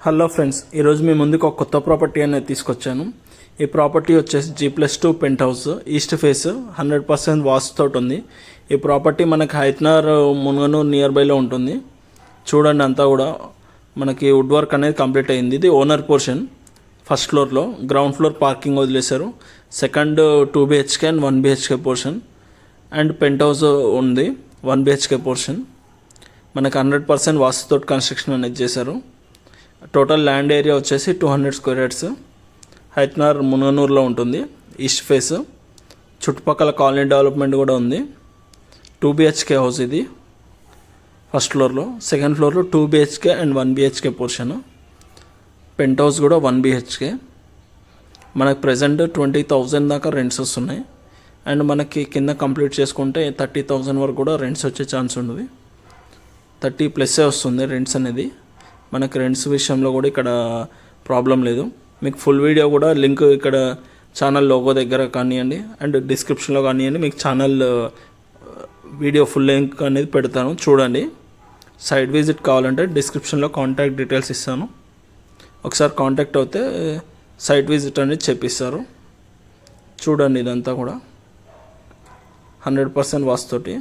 Hello friends, ఈరోజు మీ ముందుకు ఒక కొత్త ప్రాపర్టీ అనేది తీసుకొచ్చాను. ఈ ప్రాపర్టీ వచ్చేసి G+2 penthouse, east face, 100% వాస్తుతో ఉంది. ఈ ప్రాపర్టీ మనకి హైత్నగర్ మున్గనూరు నియర్ బైలో ఉంటుంది. చూడండి, అంతా కూడా మనకి వుడ్ వర్క్ అనేది కంప్లీట్ అయింది. ఇది ఓనర్ పోర్షన్. ఫస్ట్ ఫ్లోర్లో, గ్రౌండ్ ఫ్లోర్ పార్కింగ్ వదిలేశారు. Second 2 BHK and 1 BHK portion, and penthouse ఉంది 1 BHK పోర్షన్. మనకి 100% వాస్తుతో కన్స్ట్రక్షన్ అనేది చేశారు. టోటల్ ల్యాండ్ ఏరియా వచ్చేసి 200 స్క్వేర్ యార్డ్స్. హైత్నగర్ మున్గనూరులో ఉంటుంది, ఈస్ట్ ఫేస్. చుట్టుపక్కల కాలనీ డెవలప్మెంట్ కూడా ఉంది. 2 BHK హౌస్ ఇది ఫస్ట్ ఫ్లోర్లో. సెకండ్ ఫ్లోర్లో 2 BHK and 1 BHK portion. Penthouse కూడా 1 BHK. మనకు ప్రజెంట్ 20,000 దాకా రెంట్స్ వస్తున్నాయి. అండ్ మనకి కింద కంప్లీట్ చేసుకుంటే 30,000 వరకు కూడా రెంట్స్ వచ్చే ఛాన్స్ ఉంది. 30+ వస్తుంది రెంట్స్ అనేది. మనకి రెంట్స్ విషయంలో కూడా ఇక్కడ ప్రాబ్లం లేదు. మీకు ఫుల్ వీడియో కూడా లింక్ ఇక్కడ ఛానల్ లోగో దగ్గర కానివ్వండి అండ్ డిస్క్రిప్షన్లో కానివ్వండి, మీకు ఛానల్ వీడియో ఫుల్ లింక్ అనేది పెడతాను, చూడండి. సైట్ విజిట్ కావాలంటే డిస్క్రిప్షన్లో కాంటాక్ట్ డీటెయిల్స్ ఇస్తాను. ఒకసారి కాంటాక్ట్ అవుతే సైట్ విజిట్ అనేది చెప్పిస్తారు. చూడండి, ఇదంతా కూడా 100% వాస్తుతోటి.